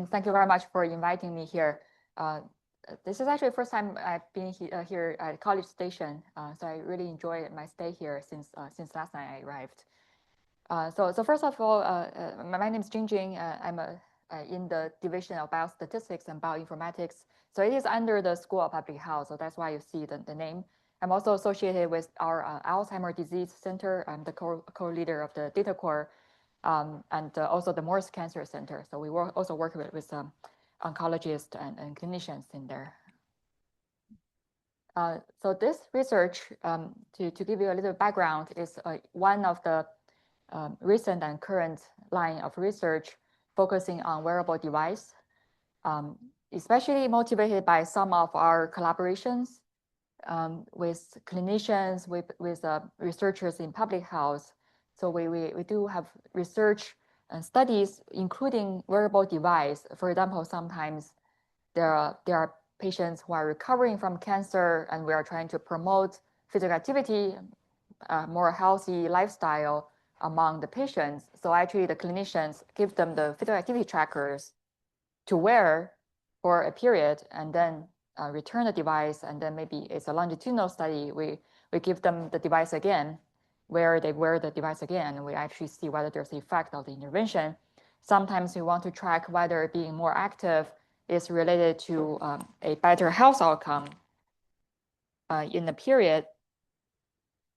and thank you very much for inviting me here. This is actually the first time I've been here at College Station, so I really enjoy my stay here since last night I arrived. So first of all, my name is Jingjing. I'm in the division of biostatistics and bioinformatics. So it is under the School of Public Health, so that's why you see the name. I'm also associated with our Alzheimer's Disease Center. I'm the co-leader of the data core, and also the Morris Cancer Center. So we also work with oncologists and clinicians in there. So this research, to give you a little background, is one of the recent and current line of research focusing on wearable device, especially motivated by some of our collaborations with clinicians, with researchers in public health. So we do have research and studies, including wearable device. For example, sometimes there are patients who are recovering from cancer, and we are trying to promote physical activity, more healthy lifestyle among the patients. So actually the clinicians give them the physical activity trackers to wear for a period, and then return the device, and then maybe it's a longitudinal study. We give them the device again, where they wear the device again, and we actually see whether there's the effect of the intervention. Sometimes we want to track whether being more active is related to a better health outcome in the period.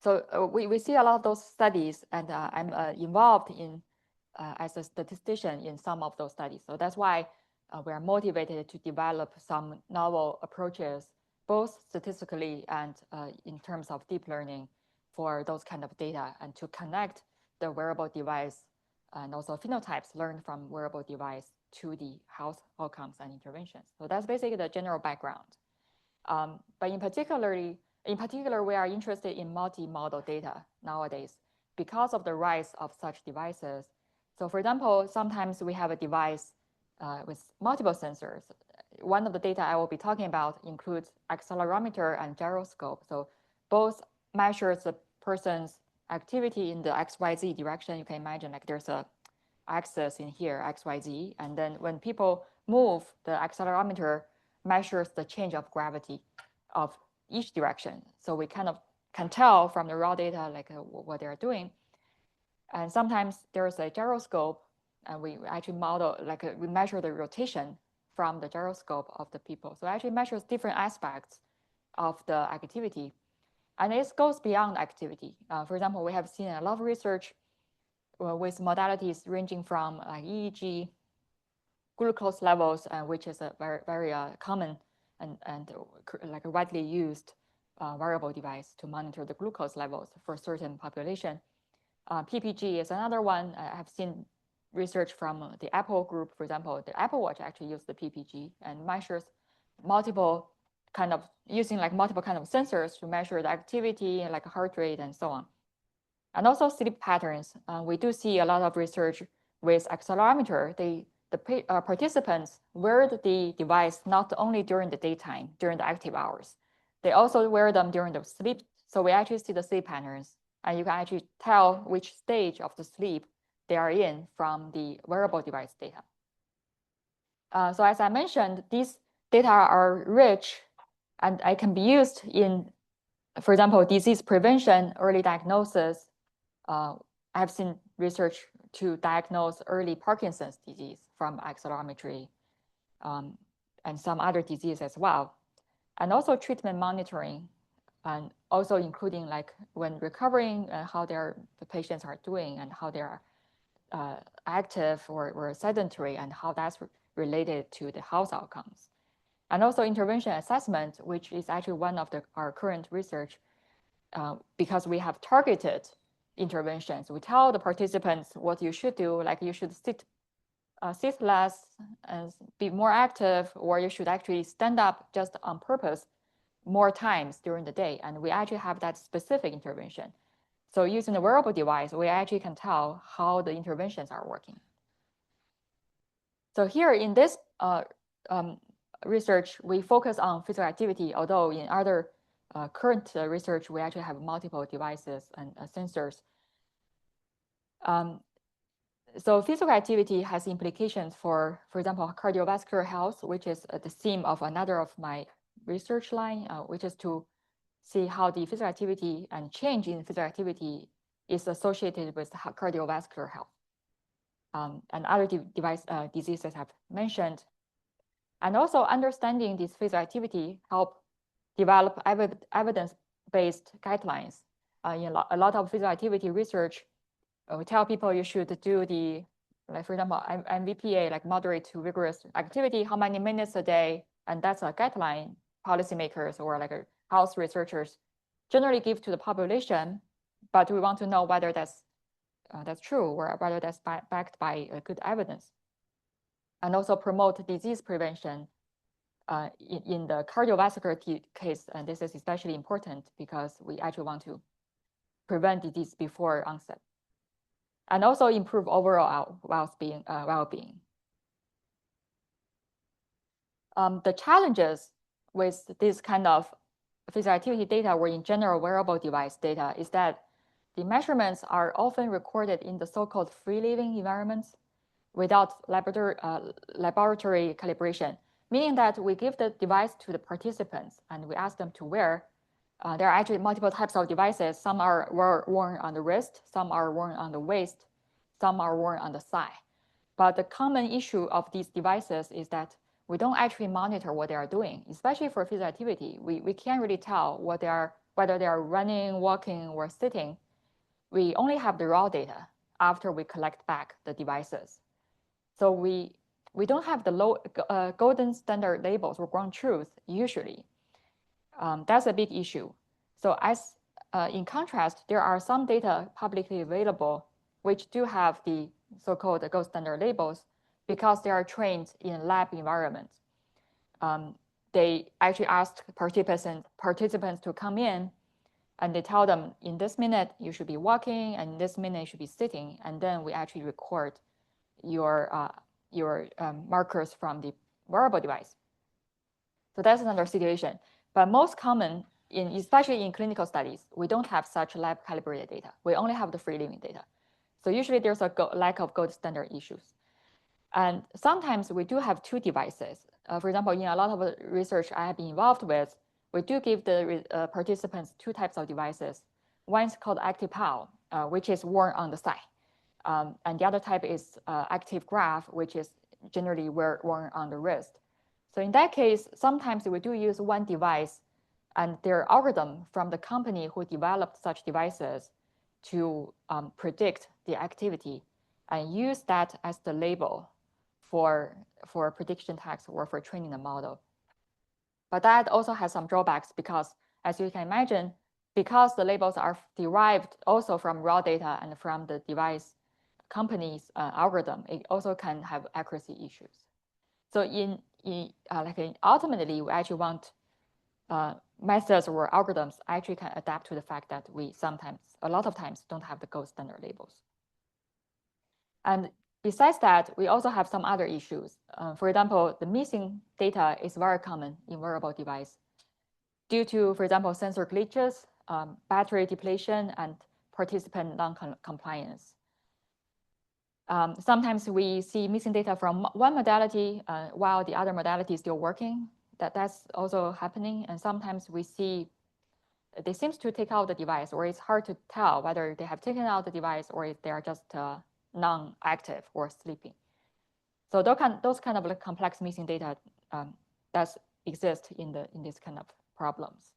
So we see a lot of those studies, and I'm involved in as a statistician in some of those studies. So that's why we are motivated to develop some novel approaches, both statistically and in terms of deep learning for those kind of data, and to connect the wearable device and also phenotypes learned from wearable device to the health outcomes and interventions. So that's basically the general background. But in particular, we are interested in multi-modal data nowadays because of the rise of such devices. So for example, sometimes we have a device with multiple sensors. One of the data I will be talking about includes accelerometer and gyroscope. So both measures the person's activity in the XYZ direction. You can imagine like there's a axis in here, XYZ, and then when people move, the accelerometer measures the change of gravity of each direction. So we kind of can tell from the raw data like what they're doing. And sometimes there's a gyroscope, and we actually model, like we measure the rotation from the gyroscope of the people. So it actually measures different aspects of the activity. And it goes beyond activity. For example, we have seen a lot of research with modalities ranging from EEG, glucose levels, which is a very common and like a widely used wearable device to monitor the glucose levels for certain population. PPG is another one. I have seen research from the Apple group. For example, the Apple Watch actually uses the PPG and measures multiple kind of using like multiple kind of sensors to measure the activity, like heart rate and so on. And also sleep patterns. We do see a lot of research with accelerometer. The participants wear the device not only during the daytime, during the active hours. They also wear them during the sleep. So we actually see the sleep patterns, and you can actually tell which stage of the sleep they are in from the wearable device data. So as I mentioned, these data are rich, and it can be used in, for example, disease prevention, early diagnosis. I have seen research to diagnose early Parkinson's disease from accelerometry, and some other disease as well. And also treatment monitoring, and also including like when recovering, how the patients are doing, and how they are active or sedentary, and how that's related to the health outcomes. And also intervention assessment, which is actually one of our current research, because we have targeted interventions. We tell the participants what you should do, like you should sit less and be more active, or you should actually stand up just on purpose more times during the day. And we actually have that specific intervention. So using the wearable device, we actually can tell how the interventions are working. So here in this research, we focus on physical activity, although in other current research, we actually have multiple devices and sensors. So physical activity has implications for example, cardiovascular health, which is the theme of another of my research line, which is to see how the physical activity and change in physical activity is associated with cardiovascular health. And other diseases I've mentioned. And also understanding this physical activity help develop evidence-based guidelines. In a lot of physical activity research, we tell people you should do the, like for example, MVPA, like moderate to vigorous activity, how many minutes a day, and that's a guideline policymakers or like health researchers generally give to the population, but we want to know whether that's true or whether that's backed by good evidence. And also promote disease prevention. In the cardiovascular case, and this is especially important because we actually want to prevent disease before onset. And also improve overall well-being. The challenges with this kind of physical activity data or in general wearable device data is that the measurements are often recorded in the so-called free living environments without laboratory calibration, meaning that we give the device to the participants and we ask them to wear. There are actually multiple types of devices. Some are worn on the wrist, some are worn on the waist, some are worn on the thigh. But the common issue of these devices is that we don't actually monitor what they are doing, especially for physical activity. We can't really tell whether they are running, walking, or sitting. We only have the raw data after we collect back the devices. So we don't have the golden standard labels or ground truth usually. That's a big issue. So as in contrast, there are some data publicly available which do have the so-called gold standard labels because they are trained in lab environments. They actually asked participants to come in and they tell them in this minute you should be walking and in this minute you should be sitting, and then we actually record your markers from the wearable device. So that's another situation. But most common, especially in clinical studies, we don't have such lab calibrated data. We only have the free living data. So usually there's a lack of gold standard issues. And sometimes we do have two devices. For example, in a lot of research I have been involved with, we do give the participants two types of devices. One is called active PAL, which is worn on the thigh. And the other type is active graph, which is generally worn on the wrist. So in that case, sometimes we do use one device and their algorithm from the company who developed such devices to predict the activity and use that as the label for prediction text or for training the model. But that also has some drawbacks because, as you can imagine, because the labels are derived also from raw data and from the device company's algorithm, it also can have accuracy issues. So ultimately, we actually want methods or algorithms actually can adapt to the fact that we a lot of times, don't have the gold standard labels. And besides that, we also have some other issues. For example, the missing data is very common in wearable device due to, for example, sensor glitches, battery depletion, and participant non-compliance. Sometimes we see missing data from one modality while the other modality is still working. That's also happening. And sometimes we see they seem to take out the device, or it's hard to tell whether they have taken out the device or if they are just non-active or sleeping. So those kind of like complex missing data does exist in this kind of problems.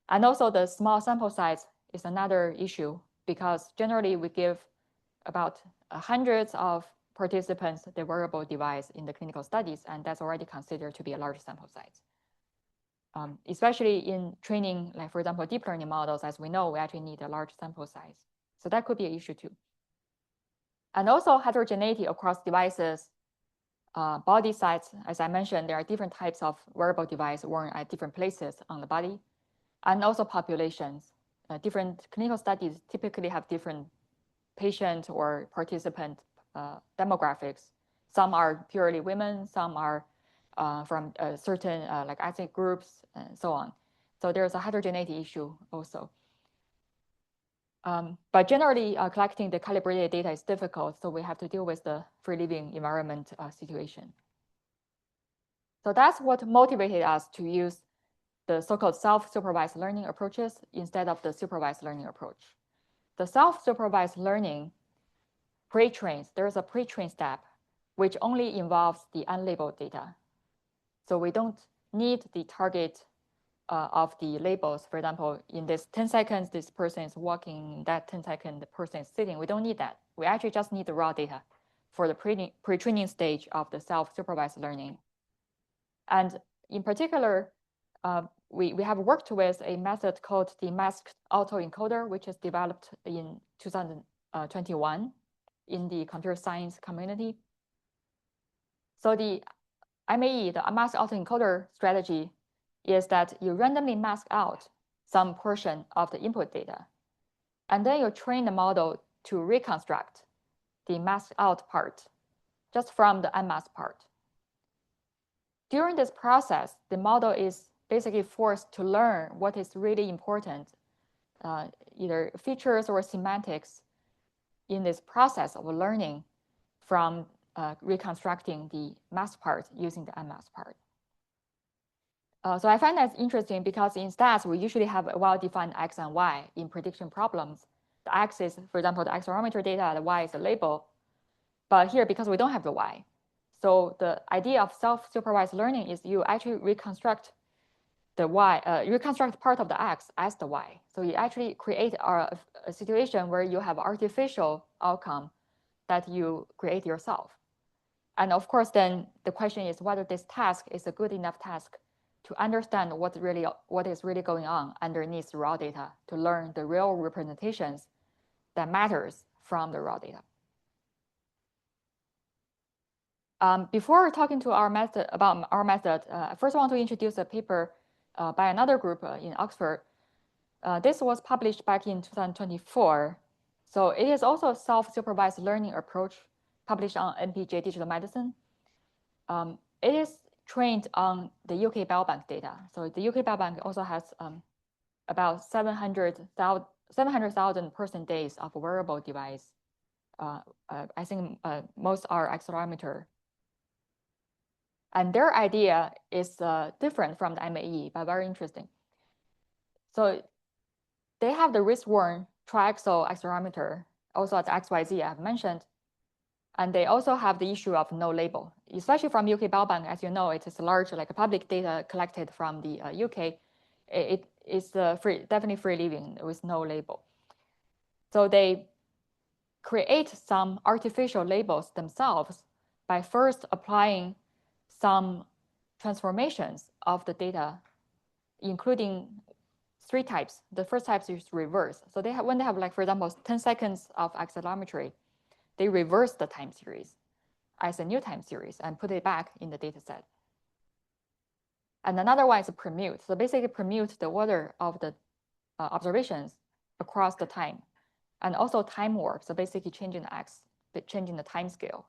And also the small sample size is another issue because generally we give about hundreds of participants the wearable device in the clinical studies, and that's already considered to be a large sample size. Especially in training, like for example, deep learning models, as we know, we actually need a large sample size. So that could be an issue too. And also heterogeneity across devices, body sites. As I mentioned, there are different types of wearable device worn at different places on the body, and also populations. Different clinical studies typically have different patient or participant demographics. Some are purely women, some are from certain like ethnic groups and so on. So there's a heterogeneity issue also. But generally, collecting the calibrated data is difficult, so we have to deal with the free living environment situation. So that's what motivated us to use the so-called self-supervised learning approaches instead of the supervised learning approach. The self-supervised learning pre-trains, there's a pre-train step, which only involves the unlabeled data. So we don't need the target of the labels. For example, in this 10 seconds, this person is walking, that 10 seconds, the person is sitting. We don't need that. We actually just need the raw data for the pre-training stage of the self-supervised learning. And in particular, we have worked with a method called the masked autoencoder, which is developed in 2021 in the computer science community. So the MAE, the masked autoencoder strategy, is that you randomly mask out some portion of the input data, and then you train the model to reconstruct the masked out part just from the unmasked part. During this process, the model is basically forced to learn what is really important, either features or semantics in this process of learning from reconstructing the masked part using the unmasked part. So I find that interesting because in stats, we usually have a well-defined X and Y in prediction problems. The X is, for example, the accelerometer data, the Y is the label. But here, because we don't have the Y, so the idea of self-supervised learning is you actually reconstruct the Y, reconstruct part of the X as the Y. So you actually create a situation where you have artificial outcome that you create yourself. And of course, then the question is whether this task is a good enough task to understand what is really going on underneath the raw data, to learn the real representations that matters from the raw data. Before talking to about our method, first I want to introduce a paper by another group in Oxford. This was published back in 2024. So it is also a self-supervised learning approach published on NPJ Digital Medicine. It is trained on the UK Biobank data. So the UK Biobank also has about 700,000 person days of wearable device. I think most are accelerometer. And their idea is different from the MAE, but very interesting. So they have the wrist-worn triaxial accelerometer, also at XYZ I have mentioned. And they also have the issue of no label, especially from UK Biobank. As you know, it is large, like public data collected from the UK. It is definitely free living with no label. So they create some artificial labels themselves by first applying some transformations of the data, including 3 types. The first type is reverse. So they have, when they have, like, for example, 10 seconds of accelerometry, they reverse the time series as a new time series and put it back in the data set. And another one is a permute. So basically permute the order of the observations across the time, and also time warp. So basically changing the X, changing the time scale.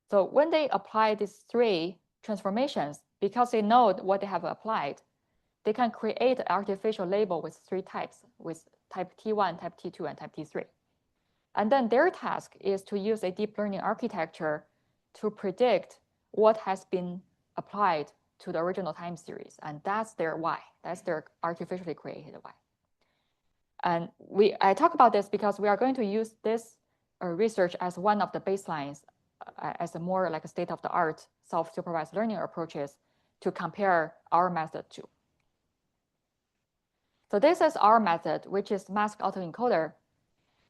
So when they apply these 3 transformations, because they know what they have applied, they can create an artificial label with 3 types, with type T1, type T2, and type T3. And then their task is to use a deep learning architecture to predict what has been applied to the original time series. And that's their Y. That's their artificially created Y. And I talk about this because we are going to use this research as one of the baselines, as a more like a state-of-the-art self-supervised learning approaches to compare our method to. So this is our method, which is masked autoencoder.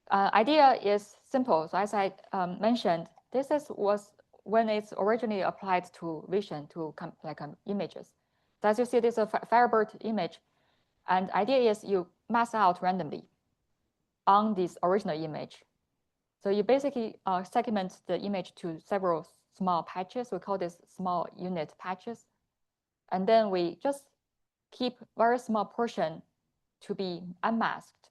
Idea is simple. So as I mentioned, this was when it's originally applied to vision, to images. So as you see, this is a Firebird image. And idea is you mask out randomly on this original image. So you basically segment the image to several small patches. We call this small unit patches. And then we just keep very small portion to be unmasked,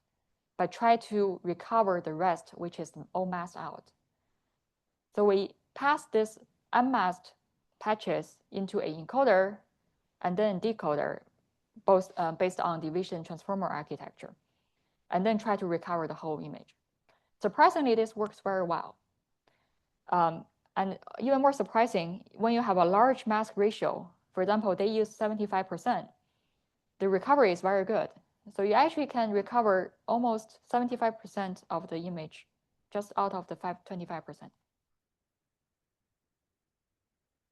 but try to recover the rest, which is all masked out. So we pass this unmasked patches into an encoder and then decoder, both based on the vision transformer architecture. and then try to recover the whole image. Surprisingly, this works very well. And even more surprising, when you have a large mask ratio, for example, they use 75%, the recovery is very good. So you actually can recover almost 75% of the image just out of the 25%.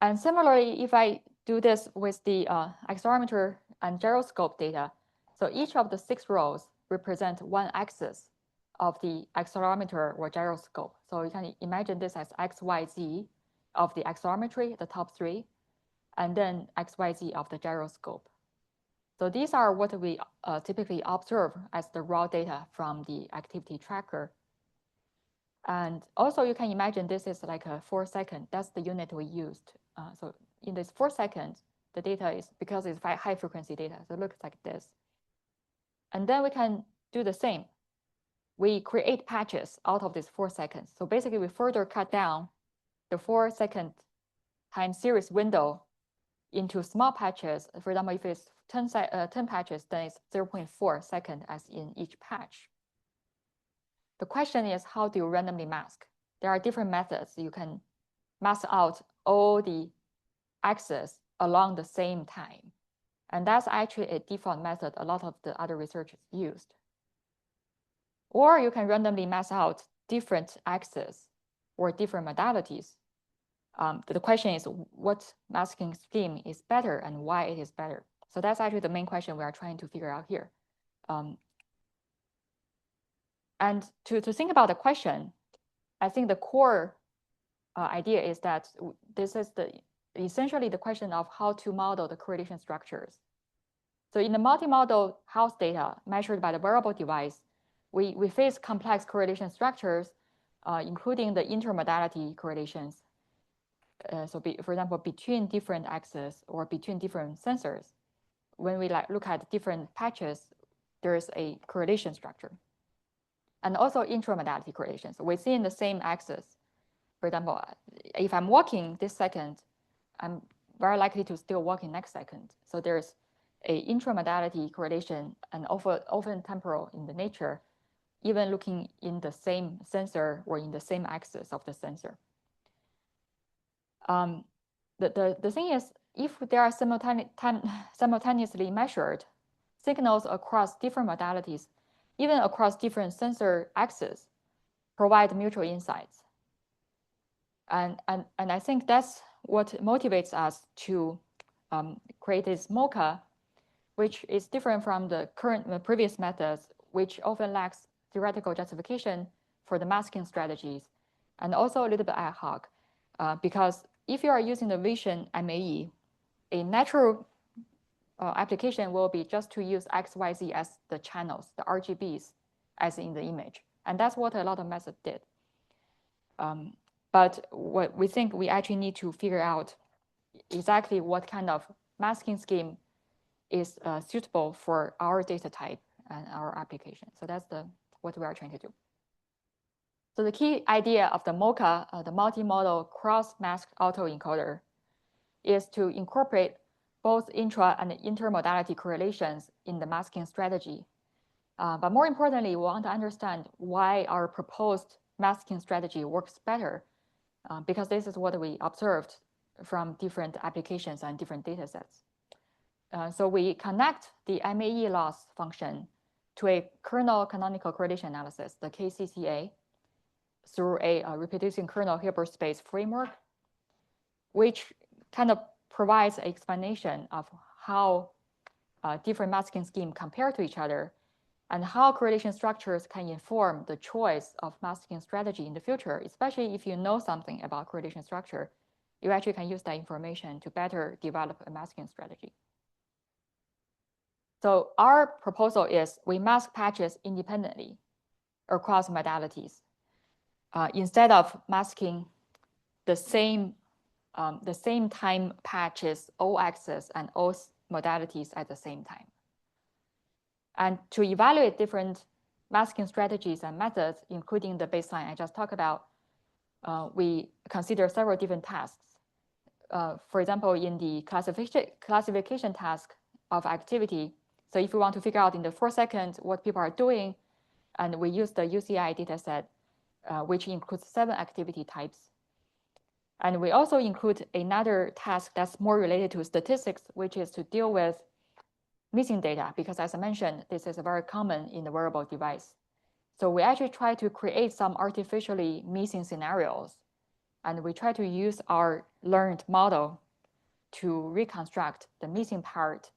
And similarly, if I do this with the accelerometer and gyroscope data, so each of the 6 rows represent one axis of the accelerometer or gyroscope. So you can imagine this as X, Y, Z of the accelerometry, the top 3, and then X, Y, Z of the gyroscope. So these are what we typically observe as the raw data from the activity tracker. And also you can imagine this is like a 4 second. That's the unit we used. So in this 4 seconds, the data is, because it's high frequency data, so it looks like this. And then we can do the same. We create patches out of this 4 seconds. So basically we further cut down the 4 second time series window into small patches. For example, if it's 10 patches, then it's 0.4 second as in each patch. The question is, how do you randomly mask? There are different methods. You can mask out all the axes along the same time. And that's actually a default method a lot of the other researchers used. Or you can randomly mask out different axes or different modalities. The question is, what masking scheme is better and why it is better? So that's actually the main question we are trying to figure out here. And to think about the question, I think the core idea is that this is essentially the question of how to model the correlation structures. So in the multimodal health data measured by the wearable device, we face complex correlation structures, including the intermodality correlations. For example, between different axes or between different sensors, when we look at different patches, there is a correlation structure. And also intramodality correlations within the same axis. For example, if I'm walking this second, I'm very likely to still walk in next second. So there's a intramodality correlation and often temporal in the nature, even looking in the same sensor or in the same axis of the sensor. The thing is, if there are simultaneously measured signals across different modalities, even across different sensor axes, provide mutual insights. And I think that's what motivates us to create this MoCA, which is different from the previous methods, which often lacks theoretical justification for the masking strategies, and also a little bit ad hoc, because if you are using the vision MAE, a natural application will be just to use X, Y, Z as the channels, the RGBs, as in the image. And that's what a lot of methods did. But what we think we actually need to figure out exactly what kind of masking scheme is suitable for our data type and our application. So that's what we are trying to do. So the key idea of the MoCA, the multimodal cross-mask autoencoder, is to incorporate both intra and intermodality correlations in the masking strategy. But more importantly, we want to understand why our proposed masking strategy works better, because this is what we observed from different applications and different data sets. So we connect the MAE loss function to a kernel canonical correlation analysis, the KCCA, through a reproducing kernel Hilbert space framework, which kind of provides an explanation of how different masking schemes compare to each other and how correlation structures can inform the choice of masking strategy in the future, especially if you know something about correlation structure, you actually can use that information to better develop a masking strategy. So our proposal is we mask patches independently across modalities instead of masking the same time patches, all axes and all modalities at the same time. And to evaluate different masking strategies and methods, including the baseline I just talked about, we consider several different tasks. For example, in the classification task of activity, so if we want to figure out in the 4 seconds what people are doing, And we use the UCI dataset, which includes 7 activity types. And we also include another task that's more related to statistics, which is to deal with missing data, because as I mentioned, this is very common in the wearable device. So we actually try to create some artificially missing scenarios, and we try to use our learned model to reconstruct the missing part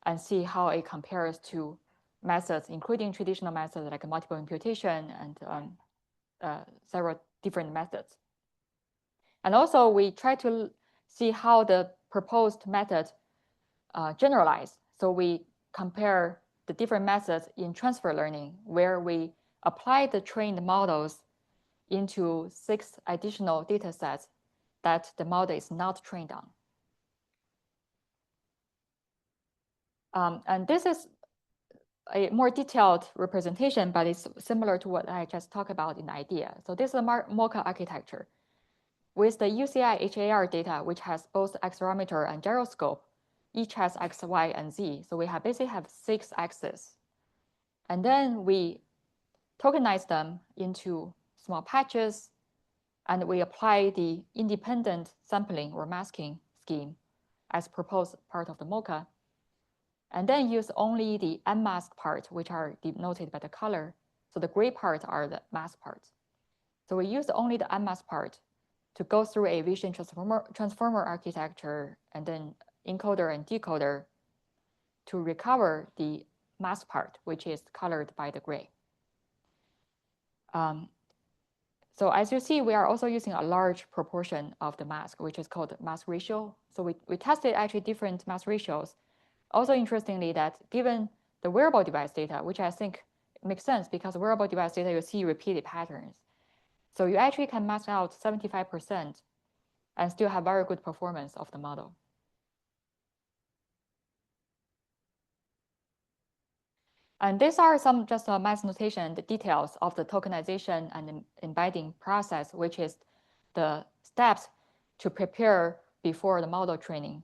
and see how it compares to methods, including traditional methods like multiple imputation and several different methods. And also, we try to see how the proposed method generalize. So we compare the different methods in transfer learning, where we apply the trained models into 6 additional data sets that the model is not trained on. And this is a more detailed representation, but it's similar to what I just talked about in the idea. So this is a MoCA architecture. With the UCI HAR data, which has both accelerometer and gyroscope, each has X, Y, and Z. So we basically have 6 axes. And then we tokenize them into small patches, and we apply the independent sampling or masking scheme as proposed part of the MoCA. And then use only the unmasked part, which are denoted by the color. So the gray part are the masked parts. So we use only the unmasked part to go through a vision transformer architecture and then encoder and decoder to recover the masked part, which is colored by the gray. So as you see, we are also using a large proportion of the mask, which is called mask ratio. So we tested actually different mask ratios. Also interestingly, that given the wearable device data, which I think makes sense because wearable device data, you see repeated patterns. So you actually can mask out 75% and still have very good performance of the model. And these are some just math notation, the details of the tokenization and embedding process, which is the steps to prepare before the model training.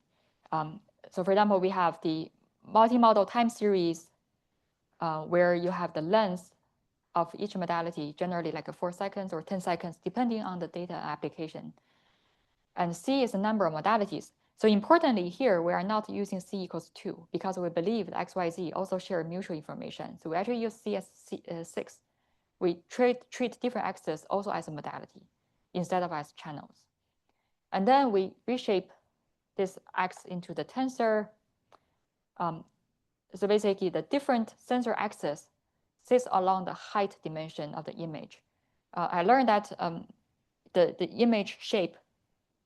So for example, we have the multi-model time series where you have the length of each modality, generally like 4 seconds or 10 seconds, depending on the data application. And C is the number of modalities. So importantly here, we are not using C equals 2 because we believe that XYZ also share mutual information. So we actually use C as 6. We treat different axes also as a modality instead of as channels. And then we reshape this X into the tensor. So basically, the different sensor axes sits along the height dimension of the image. I learned that the image shape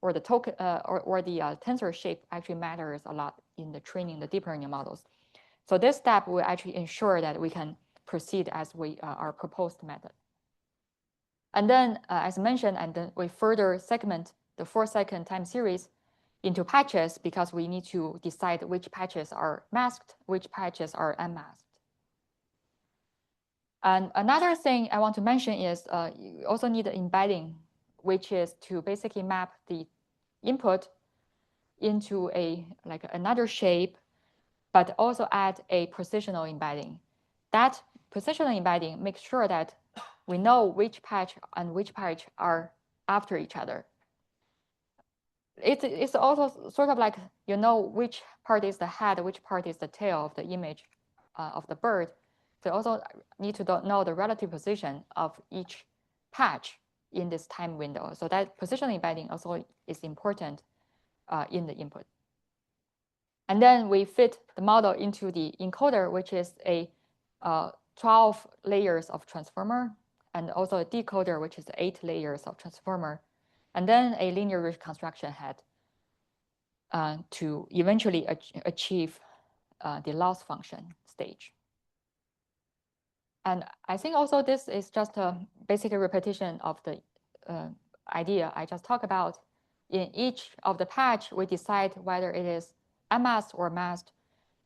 or the token or the tensor shape actually matters a lot in the training the deep learning models. So this step will actually ensure that we can proceed as our proposed method. And then, as mentioned, and then we further segment the 4-second time series into patches because we need to decide which patches are masked, which patches are unmasked. And another thing I want to mention is you also need embedding, which is to basically map the input into another shape, but also add a positional embedding. That positional embedding makes sure that we know which patch and which patch are after each other. It's also sort of like you know which part is the head, which part is the tail of the image of the bird. So you also need to know the relative position of each patch in this time window. So that positional embedding also is important in the input. And then we fit the model into the encoder, which is a 12 layers of transformer, and also a decoder, which is 8 layers of transformer, and then a linear reconstruction head to eventually achieve the loss function stage. And I think also this is just a basic repetition of the idea I just talked about. In each of the patch, we decide whether it is unmasked or masked,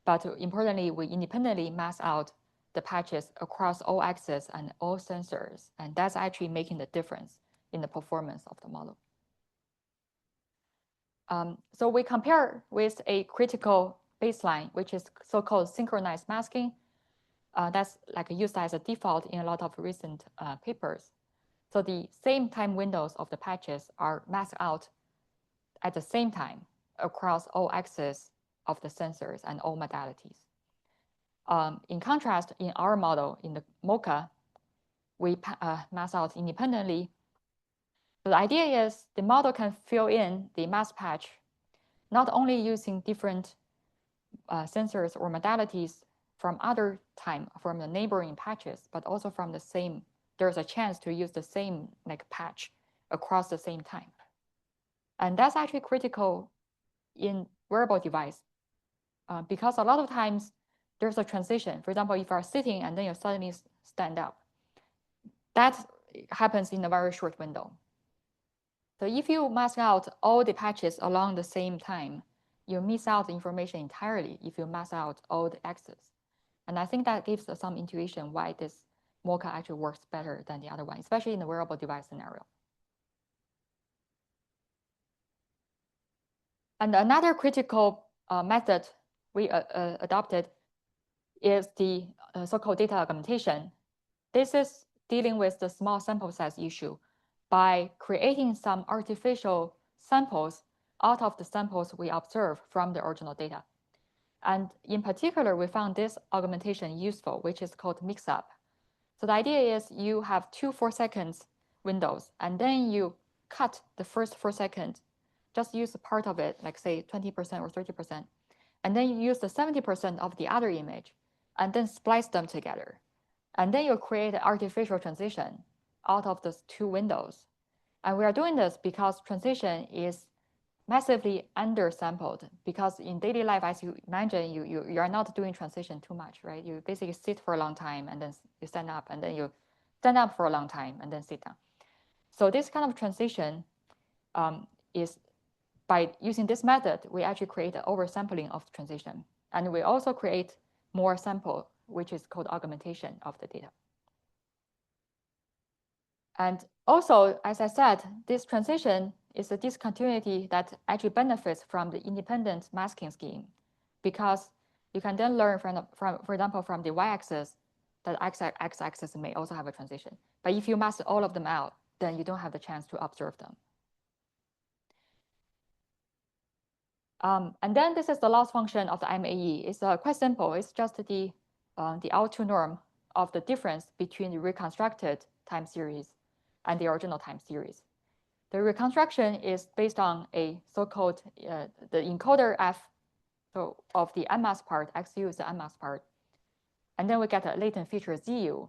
but importantly, we independently mask out the patches across all axes and all sensors, and that's actually making the difference in the performance of the model. So we compare with a critical baseline, which is so-called synchronized masking. That's like used as a default in a lot of recent papers. So the same time windows of the patches are masked out at the same time across all axes of the sensors and all modalities. In contrast, in our model, in the MoCA, we mask out independently. So the idea is the model can fill in the mask patch not only using different sensors or modalities from other time from the neighboring patches, but also from the same, there's a chance to use the same like patch across the same time. And that's actually critical in wearable device because a lot of times there's a transition. For example, if you are sitting and then you suddenly stand up, that happens in a very short window. So if you mask out all the patches along the same time, you miss out the information entirely if you mask out all the axes. And I think that gives some intuition why this MoCA actually works better than the other one, especially in the wearable device scenario. And another critical method we adopted is the so-called data augmentation. This is dealing with the small sample size issue by creating some artificial samples out of the samples we observe from the original data. And in particular, we found this augmentation useful, which is called mix-up. So the idea is you have 2 4-second windows, and then you cut the first 4 seconds, just use a part of it, like say 20% or 30%, and then you use the 70% of the other image, and then splice them together. And then you create an artificial transition out of those 2 windows. And we are doing this because transition is massively undersampled, because in daily life, as you imagine, you are not doing transition too much, right? You basically sit for a long time and then you stand up, and then you stand up for a long time and then sit down. So this kind of transition is, by using this method, we actually create an oversampling of transition. And we also create more sample, which is called augmentation of the data. And also, as I said, this transition is a discontinuity that actually benefits from the independent masking scheme, because you can then learn from for example, from the y-axis that x-axis may also have a transition. But if you mask all of them out, then you don't have the chance to observe them. And then this is the loss function of the MAE. It's quite simple. It's just the L2 norm of the difference between the reconstructed time series and the original time series. The reconstruction is based on a so-called the encoder F, so of the MS part, XU is the MS part. And then we get a latent feature ZU.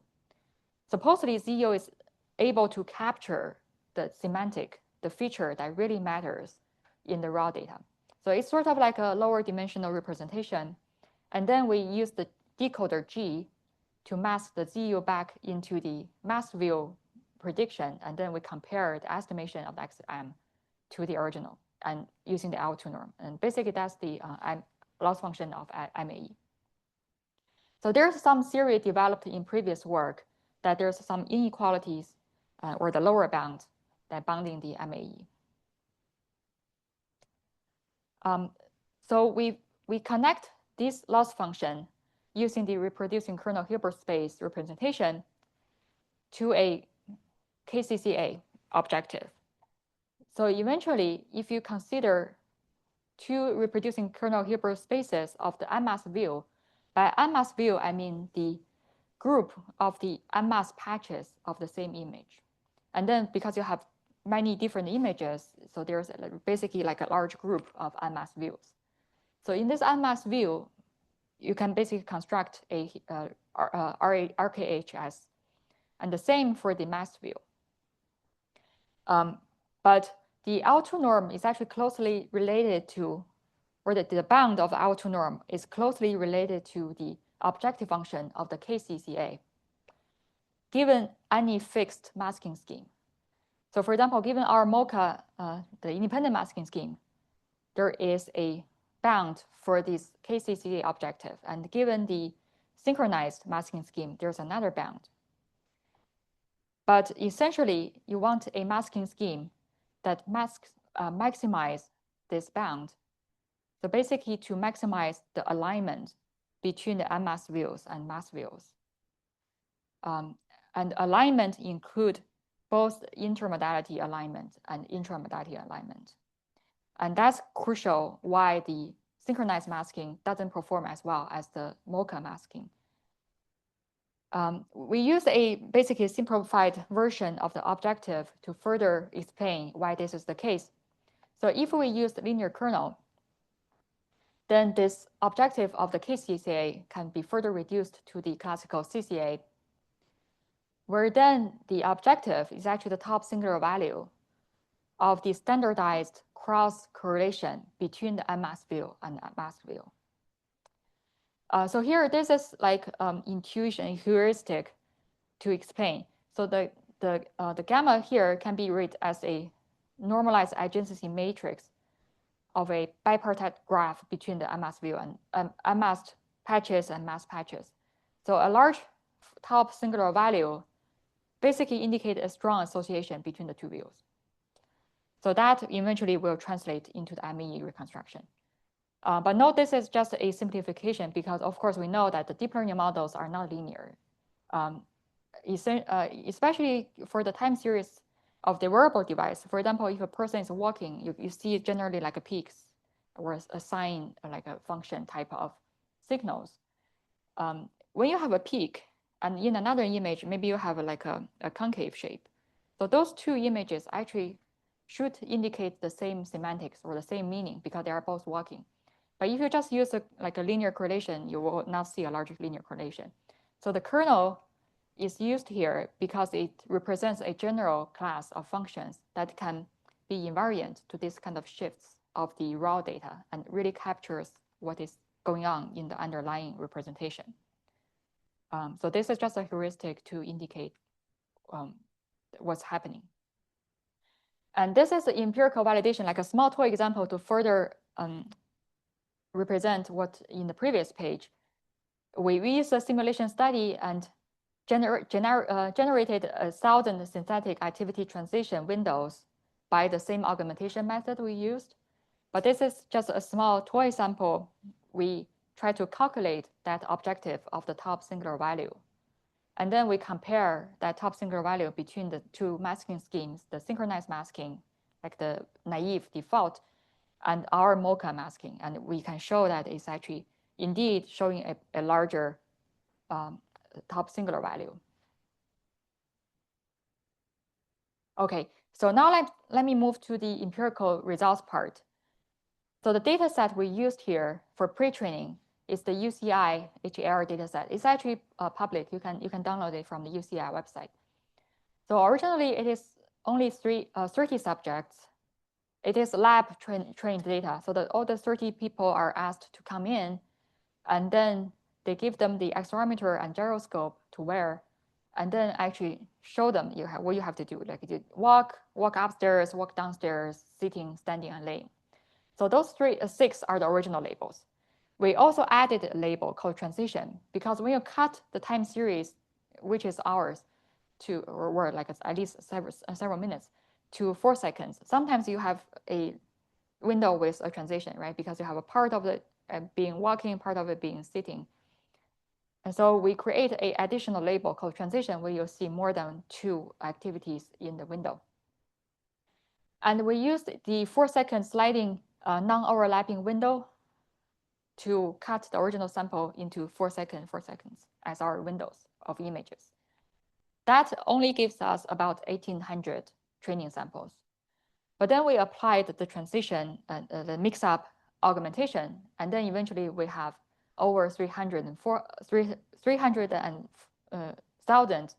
Supposedly ZU is able to capture the semantic, the feature that really matters in the raw data. So it's sort of like a lower dimensional representation. And then we use the decoder G to mask the ZU back into the mask view prediction, and then we compare the estimation of the XM to the original and using the L2 norm. And basically that's the loss function of MAE. So there's some theory developed in previous work that there's some inequalities or the lower bound that bounding the MAE. So we connect this loss function using the reproducing kernel Hilbert space representation to a KCCA objective. So eventually, if you consider 2 reproducing kernel Hilbert spaces of the MS view, by MS view, I mean the group of the MS patches of the same image. And then because you have many different images, so there's basically like a large group of MS views. So in this MS view, you can basically construct a RKHS, and the same for the mask view. But the L2 norm is actually closely related to, or the bound of the L2 norm is closely related to the objective function of the KCCA, given any fixed masking scheme. So for example, given our MoCA, the independent masking scheme, there is a bound for this KCCA objective. And given the synchronized masking scheme, there's another bound. But essentially, you want a masking scheme that maximize this bound. So basically, to maximize the alignment between the unmasked views and masked views. And alignment include both intermodality alignment and intramodality alignment. And that's crucial why the synchronized masking doesn't perform as well as the mocha masking. We use a basically simplified version of the objective to further explain why this is the case. So if we use the linear kernel, then this objective of the KCCA can be further reduced to the classical CCA, where then the objective is actually the top singular value of the standardized cross correlation between the unmasked view and masked view. So here, this is like intuition, heuristic to explain. So the gamma here can be read as a normalized adjacency matrix of a bipartite graph between the unmasked view and unmasked patches and masked patches. So a large top singular value basically indicates a strong association between the two views. So that eventually will translate into the ME reconstruction. But note this is just a simplification because, of course, we know that the deep learning models are not linear, especially for the time series of the wearable device. For example, if a person is walking, you see generally like a peaks or a sign, like a function type of signals. When you have a peak, and in another image, maybe you have like a concave shape. So those two images actually should indicate the same semantics or the same meaning because they are both walking. But if you just use like a linear correlation, you will not see a large linear correlation. So the kernel is used here because it represents a general class of functions that can be invariant to this kind of shifts of the raw data and really captures what is going on in the underlying representation. So this is just a heuristic to indicate what's happening. And this is the empirical validation, like a small toy example to further represent what in the previous page. We used a simulation study and generated 1,000 synthetic activity transition windows by the same augmentation method we used. But this is just a small toy sample. We try to calculate that objective of the top singular value. And then we compare that top singular value between the two masking schemes, the synchronized masking, like the naive default, and our mocha masking. And we can show that it's actually indeed showing a larger top singular value. Okay, so now let me move to the empirical results part. So the data set we used here for pre-training is the UCI HAR dataset. It's actually public. You can download it from the UCI website. So originally it is only 30 subjects. It is lab trained data. So that all the 30 people are asked to come in, and then they give them the accelerometer and gyroscope to wear, and then actually show them what you have to do. Like you walk upstairs, walk downstairs, sitting, standing, and laying. So those 6 are the original labels. We also added a label called transition because when you cut the time series, which is hours, to or like at least several minutes, to 4 seconds. Sometimes you have a window with a transition, right? Because you have a part of it being walking, part of it being sitting. And so we create an additional label called transition where you'll see more than 2 activities in the window. And we used the 4-second sliding non-overlapping window to cut the original sample into 4 seconds as our windows of images. That only gives us about 1,800 training samples. But then we applied the transition and the mix-up augmentation, and then eventually we have over 300,000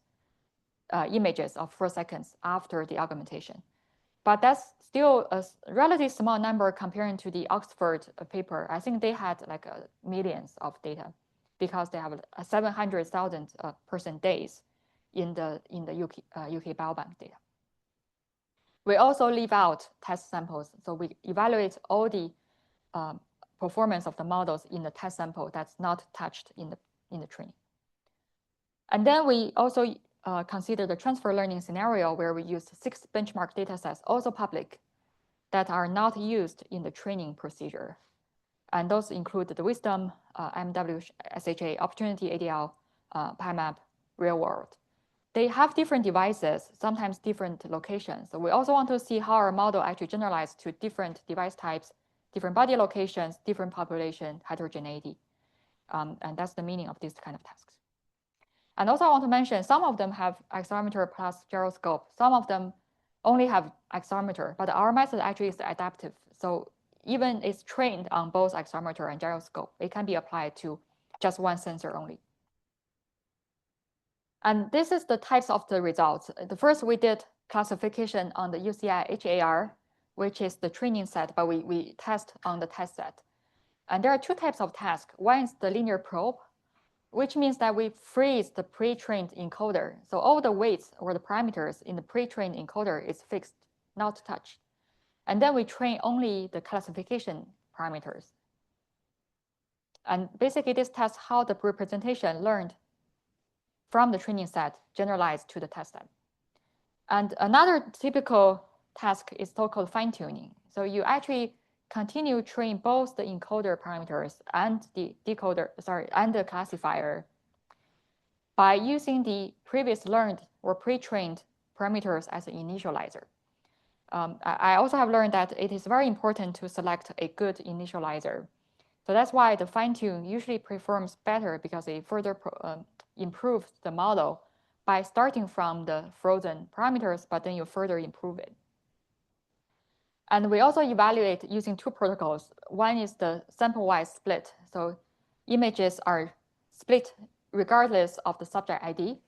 images of 4 seconds after the augmentation. But that's still a relatively small number comparing to the Oxford paper. I think they had like millions of data because they have 700,000 person days in the UK Biobank data. We also leave out test samples. So we evaluate all the performance of the models in the test sample that's not touched in the training. And then we also consider the transfer learning scenario where we use 6 benchmark data sets, also public, that are not used in the training procedure. And those include the wisdom MWSHA, Opportunity ADL, PyMap, real world. They have different devices, sometimes different locations. So we also want to see how our model actually generalized to different device types, different body locations, different population heterogeneity. And that's the meaning of this kind of tasks. And also I want to mention, some of them have accelerometer plus gyroscope. Some of them only have accelerometer, but our method actually is adaptive. So even it's trained on both accelerometer and gyroscope, it can be applied to just one sensor only. And this is the types of the results. The first, we did classification on the UCI HAR, which is the training set, but we test on the test set. And there are two types of tasks. One is the linear probe, which means that we freeze the pre-trained encoder. So all the weights or the parameters in the pre-trained encoder is fixed, not touched. And then we train only the classification parameters. And basically, this tests how the representation learned from the training set generalized to the test set. And another typical task is so-called fine-tuning. So you actually continue train both the encoder parameters and the decoder, and the classifier by using the previous learned or pre-trained parameters as an initializer. I also have learned that it is very important to select a good initializer. So that's why the fine-tune usually performs better, because it further improves the model by starting from the frozen parameters, but then you further improve it. And we also evaluate using two protocols. One is the sample-wise split. So images are split regardless of the subject ID,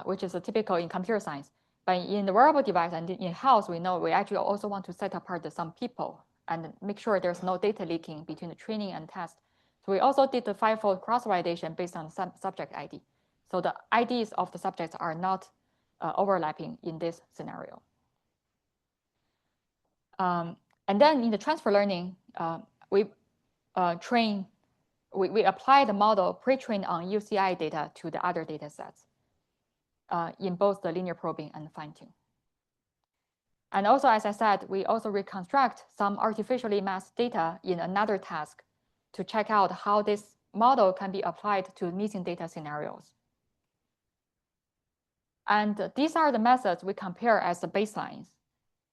which is a typical in computer science. But in the wearable device and in-house, we know we actually also want to set apart some people and make sure there's no data leaking between the training and test. So we also did the 5-fold cross-validation based on subject ID. So the IDs of the subjects are not overlapping in this scenario. And then in the transfer learning, we apply the model pre-trained on UCI data to the other data sets in both the linear probing and fine-tune. And also, as I said, we also reconstruct some artificially masked data in another task to check out how this model can be applied to missing data scenarios. And these are the methods we compare as the baselines.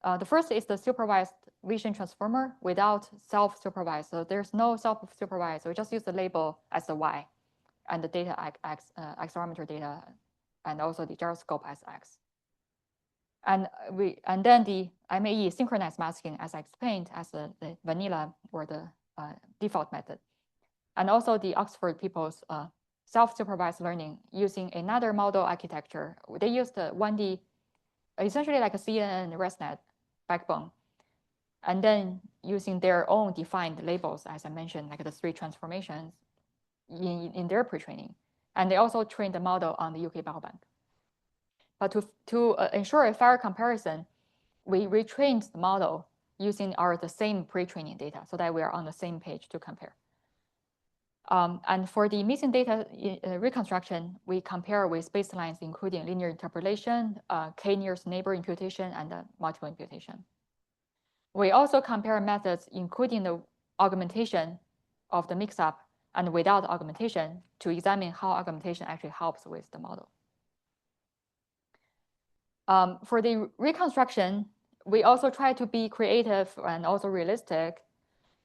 The first is the supervised vision transformer without self-supervised. So there's no self-supervised. So we just use the label as the Y and the data accelerometer data, and also the gyroscope as X. And then the MAE synchronized masking, as I explained, as the vanilla or the default method. And also the Oxford people's self-supervised learning using another model architecture. They used the 1D, essentially like a CNN ResNet backbone, and then using their own defined labels, as I mentioned, like the 3 transformations in their pre-training. And they also trained the model on the UK Biobank. But to ensure a fair comparison, we retrained the model using the same pre-training data so that we are on the same page to compare. And for the missing data reconstruction, we compare with baselines including linear interpolation, k-nearest neighbor imputation, and multiple imputation. We also compare methods including the augmentation of the mix-up and without augmentation to examine how augmentation actually helps with the model. For the reconstruction, we also try to be creative and also realistic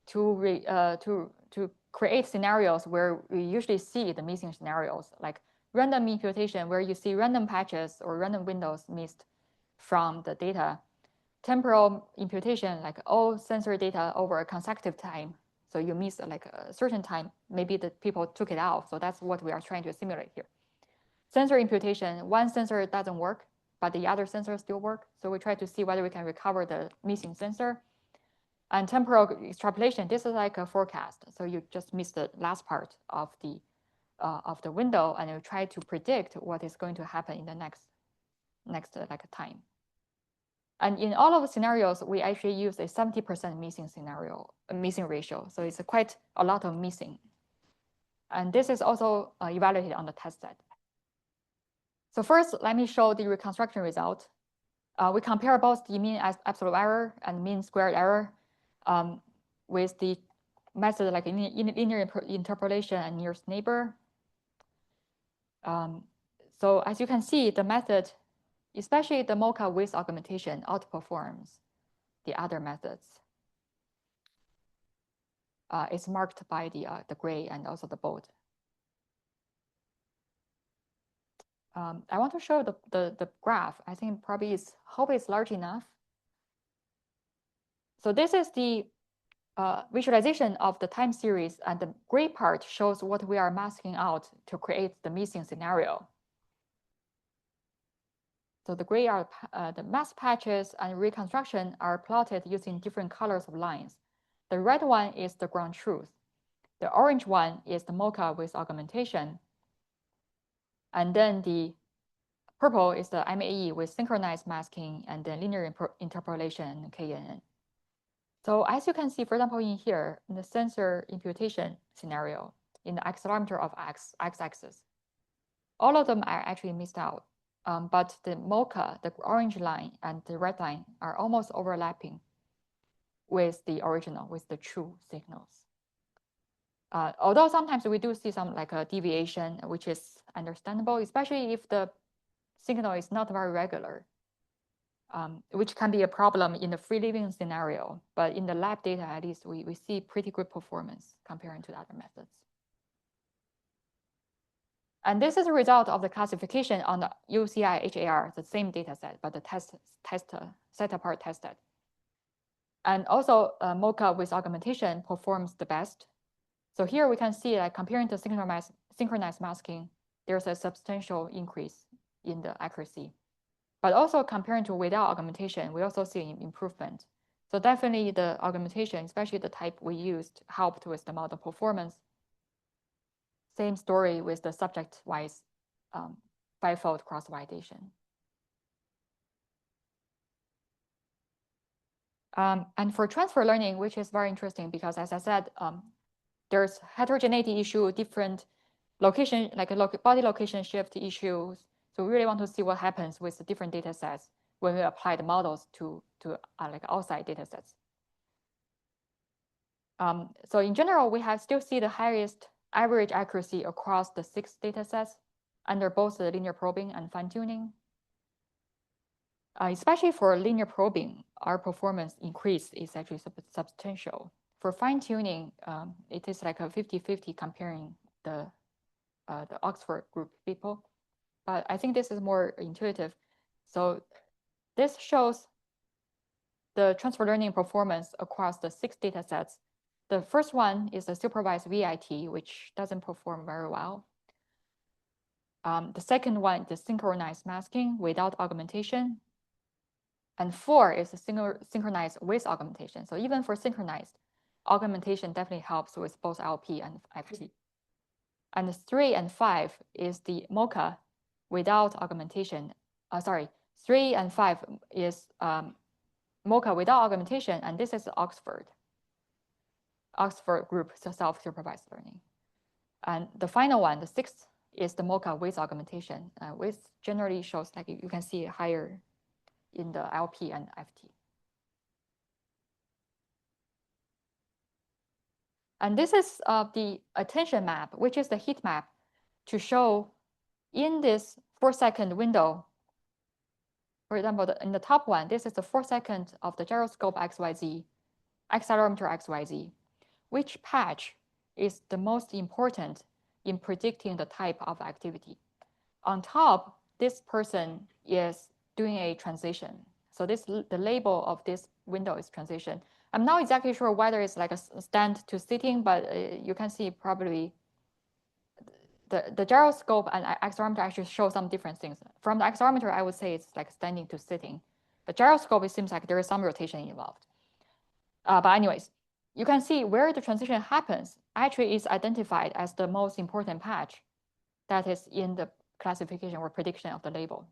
to create scenarios where we usually see the missing scenarios, like random imputation, where you see random patches or random windows missed from the data. Temporal imputation, like all sensor data over a consecutive time. So you miss like a certain time, maybe the people took it out. So that's what we are trying to simulate here. Sensor imputation, one sensor doesn't work, but the other sensors still work. So we try to see whether we can recover the missing sensor. And temporal extrapolation, this is like a forecast. So you just miss the last part of the window, and you try to predict what is going to happen in the next like time. And in all of the scenarios, we actually use a 70% missing ratio. So it's quite a lot of missing. And this is also evaluated on the test set. So first, let me show the reconstruction result. We compare both the mean absolute error and mean squared error with the method like linear interpolation and nearest neighbor. So as you can see, the method, especially the MoCA with augmentation, outperforms the other methods. It's marked by the gray and also the bold. I want to show the graph. I think probably hope it's large enough. So this is the visualization of the time series, and the gray part shows what we are masking out to create the missing scenario. So the gray are the mask patches, and reconstruction are plotted using different colors of lines. The red one is the ground truth. The orange one is the MoCA with augmentation. And then the purple is the MAE with synchronized masking and then linear interpolation and KNN. So as you can see, for example, in here, in the sensor imputation scenario, in the accelerometer of x-axis, all of them are actually missed out. But the MoCA, the orange line and the red line are almost overlapping with the original, with the true signals. Although sometimes we do see some like a deviation, which is understandable, especially if the signal is not very regular, which can be a problem in the free living scenario. But in the lab data, at least we see pretty good performance comparing to the other methods. And this is a result of the classification on the UCI HAR, the same data set, but the set apart tested. And also MoCA with augmentation performs the best. So here we can see like comparing to synchronized masking, there's a substantial increase in the accuracy. But also comparing to without augmentation, we also see improvement. So definitely the augmentation, especially the type we used, helped with the model performance. Same story with the subject-wise bifold cross-validation. And for transfer learning, which is very interesting because, as I said, there's heterogeneity issue, different location, like body location shift issues. So we really want to see what happens with the different data sets when we apply the models to like outside data sets. So in general, we still see the highest average accuracy across the 6 data sets under both the linear probing and fine-tuning. Especially for linear probing, our performance increase is actually substantial. For fine-tuning, it is like a 50-50 comparing the Oxford group people. But I think this is more intuitive. So this shows the transfer learning performance across the 6 data sets. The first one is the supervised VIT, which doesn't perform very well. The second one is the synchronized masking without augmentation. And 4 is the synchronized with augmentation. So even for synchronized, augmentation definitely helps with both LP and FT. And 3 and 5 is the MoCA without augmentation. 3 and 5 is MoCA without augmentation, and this is Oxford group self-supervised learning. And the final one, the 6th, is the MoCA with augmentation, which generally shows like you can see higher in the LP and FT. And this is the attention map, which is the heat map to show in this 4-second window. For example, in the top one, this is the 4-second of the gyroscope XYZ, accelerometer XYZ. Which patch is the most important in predicting the type of activity? On top, this person is doing a transition. So the label of this window is transition. I'm not exactly sure whether it's like a stand to sitting, but you can see probably the gyroscope and accelerometer actually show some different things. From the accelerometer, I would say it's like standing to sitting. The gyroscope, it seems like there is some rotation involved. But anyways, you can see where the transition happens actually is identified as the most important patch that is in the classification or prediction of the label.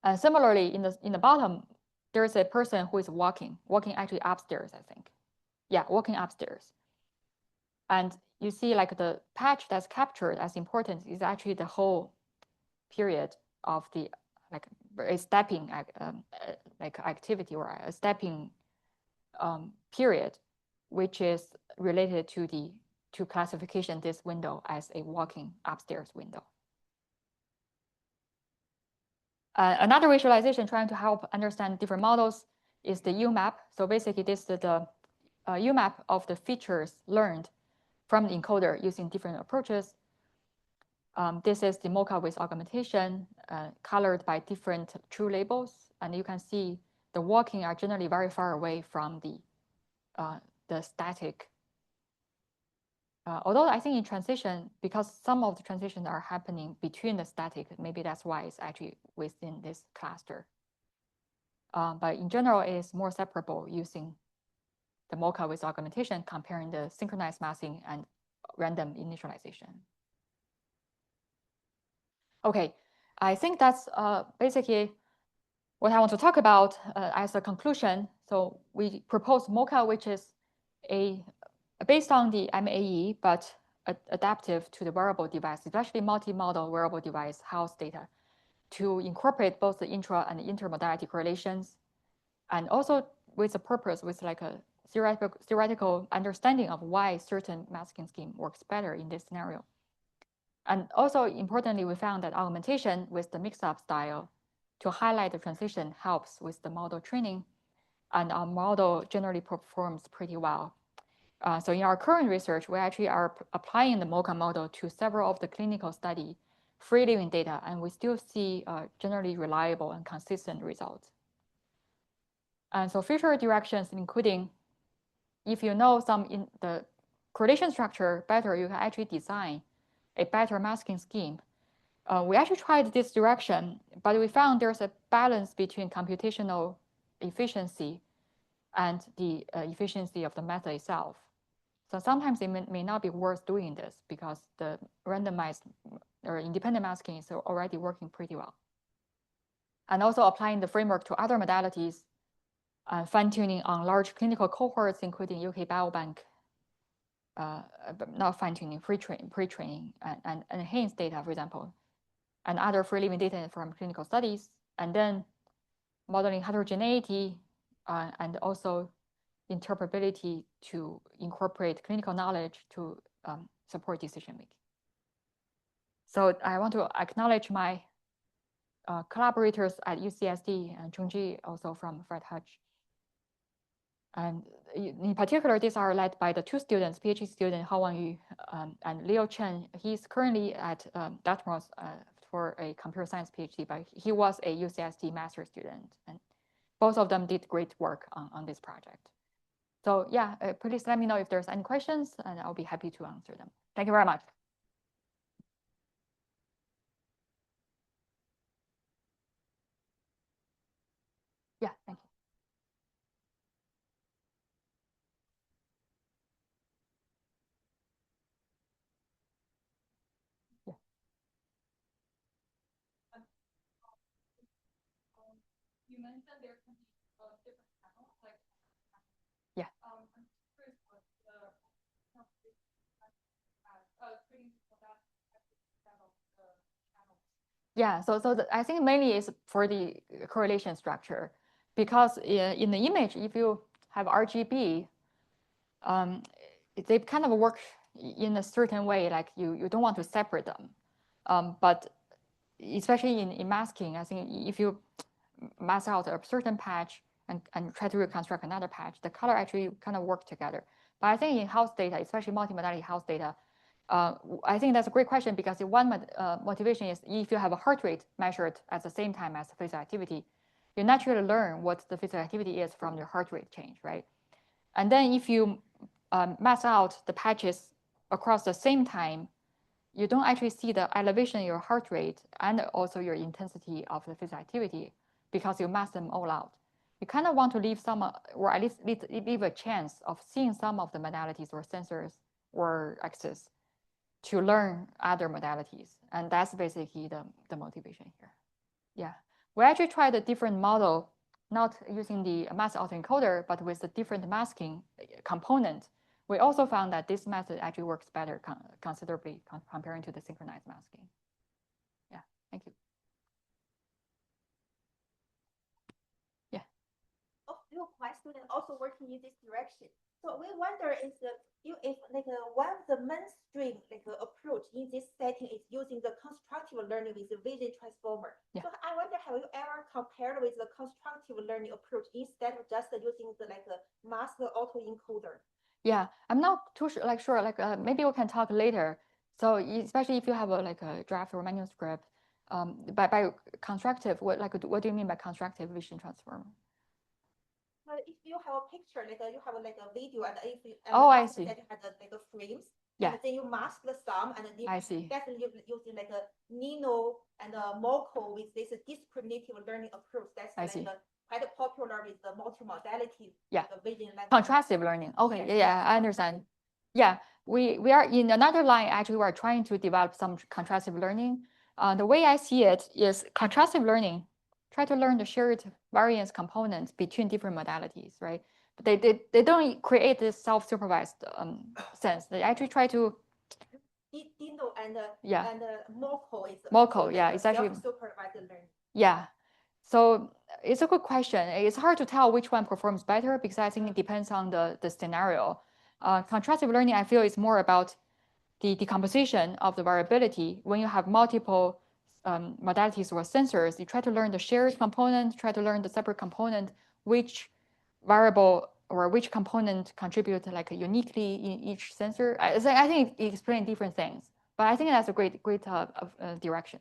And similarly, in the bottom, there is a person who is walking actually upstairs, I think. Yeah, walking upstairs. And you see like the patch that's captured as important is actually the whole period of the like a stepping like activity or a stepping period, which is related to classification this window as a walking upstairs window. Another visualization trying to help understand different models is the UMAP. So basically, this is the UMAP of the features learned from the encoder using different approaches. This is the mocha with augmentation, colored by different true labels. And you can see the walking are generally very far away from the static. Although I think in transition, because some of the transitions are happening between the static, maybe that's why it's actually within this cluster. But in general, it is more separable using the mocha with augmentation, comparing the synchronized masking and random initialization. Okay, I think that's basically what I want to talk about as a conclusion. So we propose mocha, which is based on the MAE, but adaptive to the wearable device, especially multi-modal wearable device health data, to incorporate both the intra and intermodality correlations, and also with a purpose, with like a theoretical understanding of why certain masking scheme works better in this scenario. And also importantly, we found that augmentation with the mix-up style to highlight the transition helps with the model training, and our model generally performs pretty well. So in our current research, we actually are applying the mocha model to several of the clinical study free living data, and we still see generally reliable and consistent results. And so future directions, including if you know some in the correlation structure better, you can actually design a better masking scheme. We actually tried this direction, but we found there's a balance between computational efficiency and the efficiency of the method itself. So sometimes it may not be worth doing this because the randomized or independent masking is already working pretty well. And also applying the framework to other modalities, fine-tuning on large clinical cohorts, including UK Biobank, not fine-tuning, pre-training, and enhanced data, for example, and other free living data from clinical studies, and then modeling heterogeneity, and also interpretability to incorporate clinical knowledge to support decision making. So I want to acknowledge my collaborators at UCSD and Jingjing, also from Fred Hutch. And in particular, these are led by the two students, PhD student Hao Yu and Leo Chen. He's currently at Dartmouth for a computer science PhD, but he was a UCSD master student. And both of them did great work on this project. So yeah, please let me know if there's any questions, and I'll be happy to answer them. Thank you very much. Yeah, thank you. Yeah. You mentioned there can be different channels, like yeah. Yeah, so I think mainly is for the correlation structure, because in the image, if you have RGB, they kind of work in a certain way, like you don't want to separate them. But especially in masking, I think if you mask out a certain patch and try to reconstruct another patch, the color actually kind of work together. But I think in health data, especially multimodality health data, I think that's a great question, because one motivation is if you have a heart rate measured at the same time as the physical activity, you naturally learn what the physical activity is from the heart rate change, right? And then if you mask out the patches across the same time, you don't actually see the elevation in your heart rate and also your intensity of the physical activity, because you mask them all out. You kind of want to leave some, or at least leave a chance of seeing some of the modalities or sensors or axes to learn other modalities. And that's basically the motivation here. Yeah, we actually tried a different model, not using the mask autoencoder, but with a different masking component. We also found that this method actually works better considerably comparing to the synchronized masking. Yeah, thank you. Yeah. Oh, I have a question. students also working in this direction. So we wonder if one of the mainstream approach in this setting is using the constructive learning with the vision transformer. Yeah. So I wonder, have you ever compared with the constructive learning approach instead of just using the mask autoencoder? Yeah, I'm not too sure, maybe we can talk later. So especially if you have a draft or manuscript, by constructive, what do you mean by constructive vision transform? If you have a picture, you have a video, and if you, and I see. that you had frames, yeah, and then you mask the sum, and then you I see. definitely using a Nino and a Moco with this discriminative learning approach. That's quite popular with the multimodality. Yeah. Vision Contrastive learning. Okay. Yes. Yeah, I understand. Yeah, we are in another line. Actually, we are trying to develop some contrastive learning. The way I see it is contrastive learning. Try to learn the shared variance components between different modalities, right? But they don't create this self-supervised sense. They actually try to. Dino and Moco is Moco, yeah, exactly. Self-supervised learning. Yeah. So it's a good question. It's hard to tell which one performs better because I think it depends on the scenario. Contrastive learning, I feel, is more about the decomposition of the variability. When you have multiple modalities or sensors, you try to learn the shared component, try to learn the separate component, which variable or which component contribute uniquely in each sensor. I think it explains different things, but I think that's a great direction.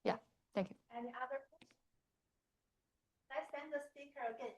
Yeah, thank you. Any other questions? Let's send the speaker again.